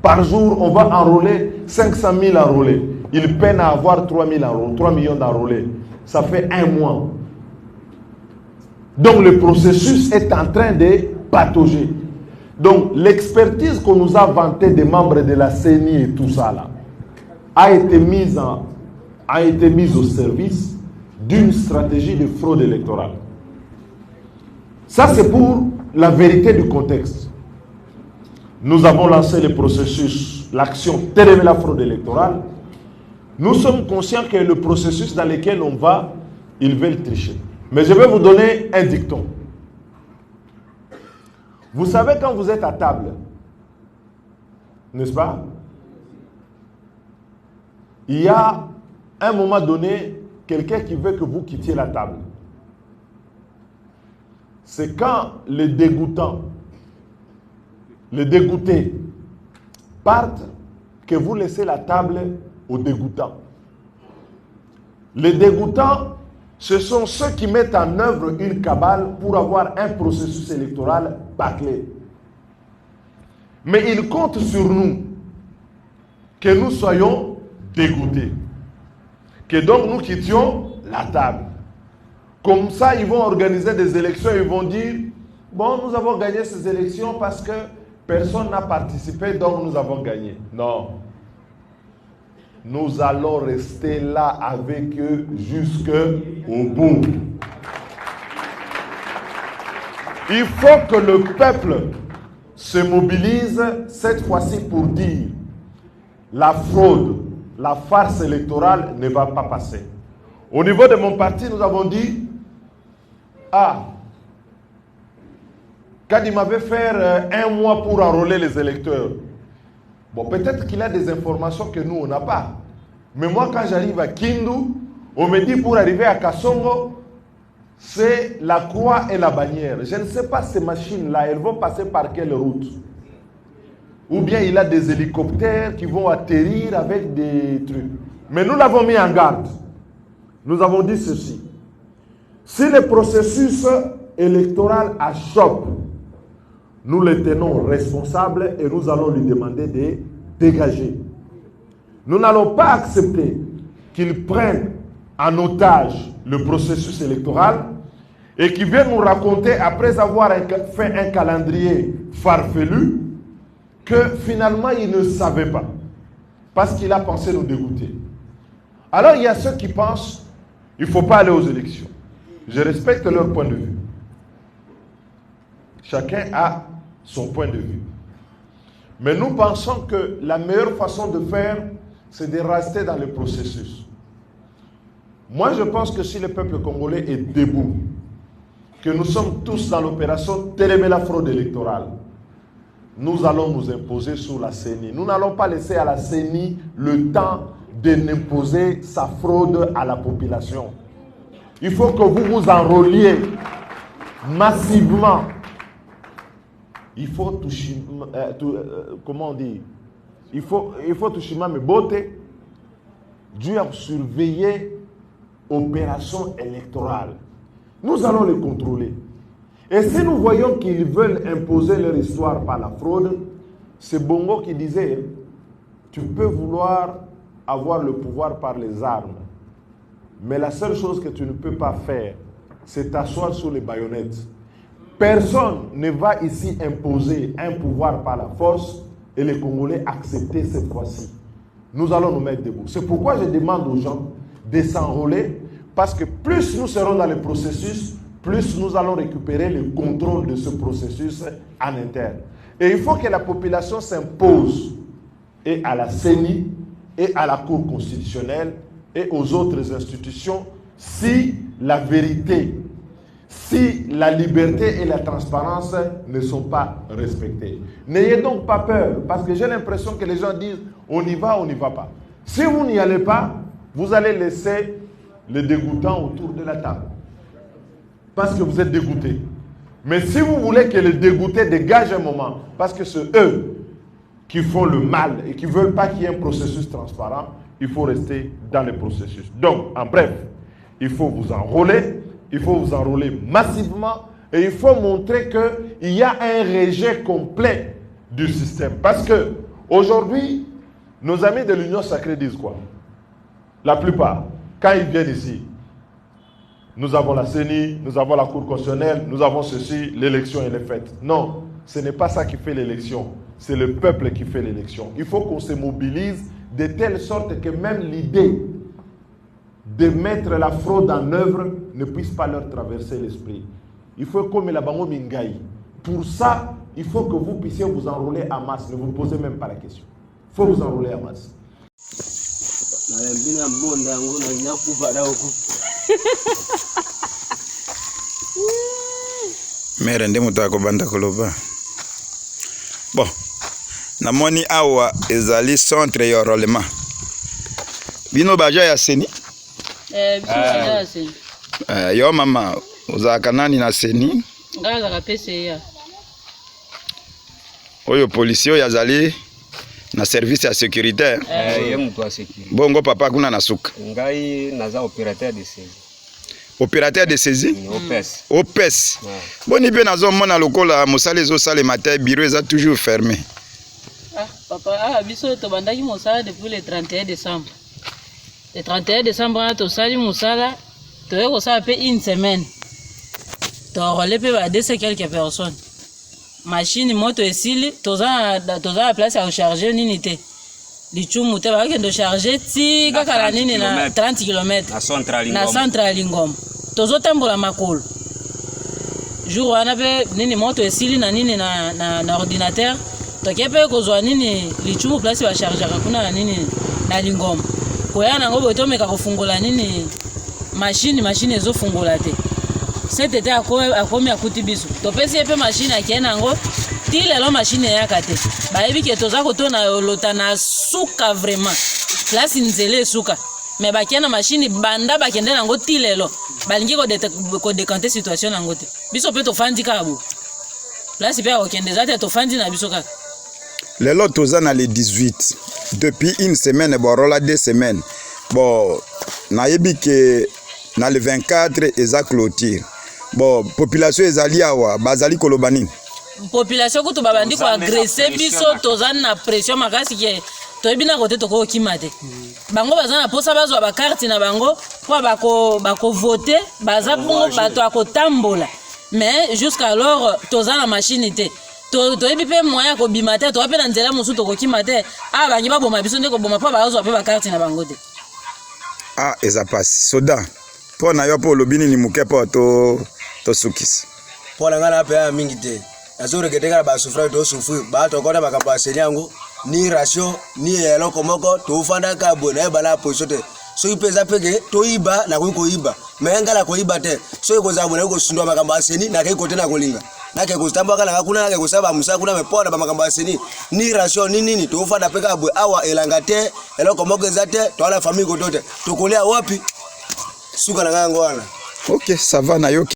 Par jour, on va enrôler 500 000 enrôlés. Ils peinent à avoir 3 millions d'enrôlés. Ça fait un mois. Donc le processus est en train de patauger. Donc l'expertise qu'on nous a vantée des membres de la CENI et tout ça là, a été mise au service d'une stratégie de fraude électorale. Ça c'est pour la vérité du contexte. Nous avons lancé le processus, l'action Télémer la fraude électorale. Nous sommes conscients que le processus dans lequel on va, ils veulent tricher. Mais je vais vous donner un dicton. Vous savez quand vous êtes à table, n'est-ce pas? Il y a à un moment donné quelqu'un qui veut que vous quittiez la table. C'est quand les dégoûtants, les dégoûtés partent que vous laissez la table aux dégoûtants. Les dégoûtants, ce sont ceux qui mettent en œuvre une cabale pour avoir un processus électoral bâclé. Mais ils comptent sur nous, que nous soyons dégoûtés, que donc nous quittions la table. Comme ça, ils vont organiser des élections, ils vont dire, bon, nous avons gagné ces élections parce que personne n'a participé, donc nous avons gagné. Non. Nous allons rester là avec eux jusqu'au bout. Il faut que le peuple se mobilise cette fois-ci pour dire la fraude, la farce électorale ne va pas passer. Au niveau de mon parti, nous avons dit, quand il m'avait fait un mois pour enrôler les électeurs, bon, peut-être qu'il a des informations que nous, on n'a pas. Mais moi, quand j'arrive à Kindu, on me dit pour arriver à Kassongo, c'est la croix et la bannière. Je ne sais pas ces machines-là, elles vont passer par quelle route? Ou bien il a des hélicoptères qui vont atterrir avec des trucs. Mais nous l'avons mis en garde. Nous avons dit ceci. Si le processus électoral achoppe, nous le tenons responsable et nous allons lui demander de dégager. Nous n'allons pas accepter qu'il prenne en otage le processus électoral et qu'il vienne nous raconter, après avoir fait un calendrier farfelu, que finalement il ne savait pas, parce qu'il a pensé nous dégoûter. Alors il y a ceux qui pensent qu'il ne faut pas aller aux élections. Je respecte leur point de vue. Chacun a son point de vue. Mais nous pensons que la meilleure façon de faire, c'est de rester dans le processus. Moi, je pense que si le peuple congolais est debout, que nous sommes tous dans l'opération Télémer la fraude électorale, nous allons nous imposer sur la CENI. Nous n'allons pas laisser à la CENI le temps de n'imposer sa fraude à la population. Il faut que vous vous enrôliez massivement. Il faut toucher, comment on dit? Il faut toucher mes beautés, Dieu a surveillé opération électorale. Nous allons les contrôler. Et si nous voyons qu'ils veulent imposer leur histoire par la fraude, c'est Bongo qui disait, tu peux vouloir avoir le pouvoir par les armes, mais la seule chose que tu ne peux pas faire, c'est t'asseoir sur les baïonnettes. Personne ne va ici imposer un pouvoir par la force et les Congolais accepter cette fois-ci. Nous allons nous mettre debout. C'est pourquoi je demande aux gens de s'enrôler, parce que plus nous serons dans le processus, plus nous allons récupérer le contrôle de ce processus en interne. Et il faut que la population s'impose, et à la CENI, et à la Cour constitutionnelle, et aux autres institutions, si la vérité, si la liberté et la transparence ne sont pas respectées. N'ayez donc pas peur, parce que j'ai l'impression que les gens disent on y va pas. Si vous n'y allez pas, vous allez laisser les dégoûtants autour de la table. Parce que vous êtes dégoûtés. Mais si vous voulez que les dégoûtés dégagent un moment, parce que c'est eux qui font le mal et qui ne veulent pas qu'il y ait un processus transparent, il faut rester dans le processus. Donc, en bref, il faut vous enrôler, il faut vous enrôler massivement et il faut montrer qu'il y a un rejet complet du système. Parce que Aujourd'hui, nos amis de l'Union sacrée disent quoi? La plupart, quand ils viennent ici, nous avons la CENI, nous avons la Cour constitutionnelle, nous avons ceci, l'élection elle est faite. Non, ce n'est pas ça qui fait l'élection, c'est le peuple qui fait l'élection. Il faut qu'on se mobilise de telle sorte que même l'idée de mettre la fraude en œuvre ne puisse pas leur traverser l'esprit. Il faut comme la bango mingai. Pour ça, il faut que vous puissiez vous enrôler en masse. Ne vous posez même pas la question. Il faut vous enrôler en masse. Mère ndemutaka kobanda koloba. Bon. Namoni awa ezali centre ya enrôlement. Bino baja ya CENI? Biso baja ya CENI. Yo mama, uzaka nani na CENI? Ngaza ka PCA. Oyo policier yazali na service ya sécuritaire. Ye mtu wa sécurité. Bongo papa kuna nasuka. Ngai naza opérateur de saisie. Opérateur de saisie? OPES. OPES. Boni pe nazo mona lokola mosala ezo sala matin bureau est toujours fermé. Papa, biso to bandaki mosala depuis le 31 décembre. Le 31 décembre to sali mosala to yeko sa pe une semaine. To relé pe ba 200 quelques personnes. Machine moto esili toza la place à recharger nini te. Lichumu te ba kendo charger ti kaka la nini na 30 km. Na centrale Ngoma. Tozo tambola makolo. Jour wana pe nini moto esili na nini na ordinateur. Tokepe kozwa nini lichumu place ba charger kuna nini na Lingoma. Koyana ngo botomeka kufungula nini machine ezo fungula te. C'était akomi akuti biso. Topesi epe machine akena ngo ti lelo machine yakate. Bayebi ke toza kotona lota na suka vraiment. Place nzele suka. Mais bakena machine banda bakende nango ti lelo. Balingi ko décanter situation nango te. Biso pe to fandi kabo. Place pe okende zate to fandi na biso kaka. Lelo toza na le 18. Depuis une semaine borola 2 semaines. Bon, nayebi ke na le 24 eza clôture. Bon, population ezali awa bazali kolobani. Population kutu babandi ko agresser biso toza na pression makasi ke toyebi na kote toko kimate. Bango baza na posa bazwa ba carte na bango po bako voter baza pongo bato akotambola. Mais jusqu'alors toza na machine te. Toyebi pe moya ko bimate to ape na nzela musu toko kimate a bangi ba boma biso ndeko boma pa bazwa pe ba carte na bango te. Ah, eza passe. Soda. Po na yo po lobini ni mukepo to sukis. Po na ngana pe mingi te. Azore keteka ba sufra to sufu ba to kota bakapa senyango ni ratio ni eloko moko to fanda ka bona ba la posote. So ipeza peke to iba na ko iba. Mengala ko iba te. So iko za bona ko sundwa makamba seni na ke kote na kolinga. Na ke ko stamba kala kuna na ke ko saba musa kuna mepoda ba makamba seni. Ni ratio ni nini to fanda peka abo awa elanga te eloko moko zate to ala famille ko tote. To kolea wapi? Suka na ngangwana. OK, ça va na yo.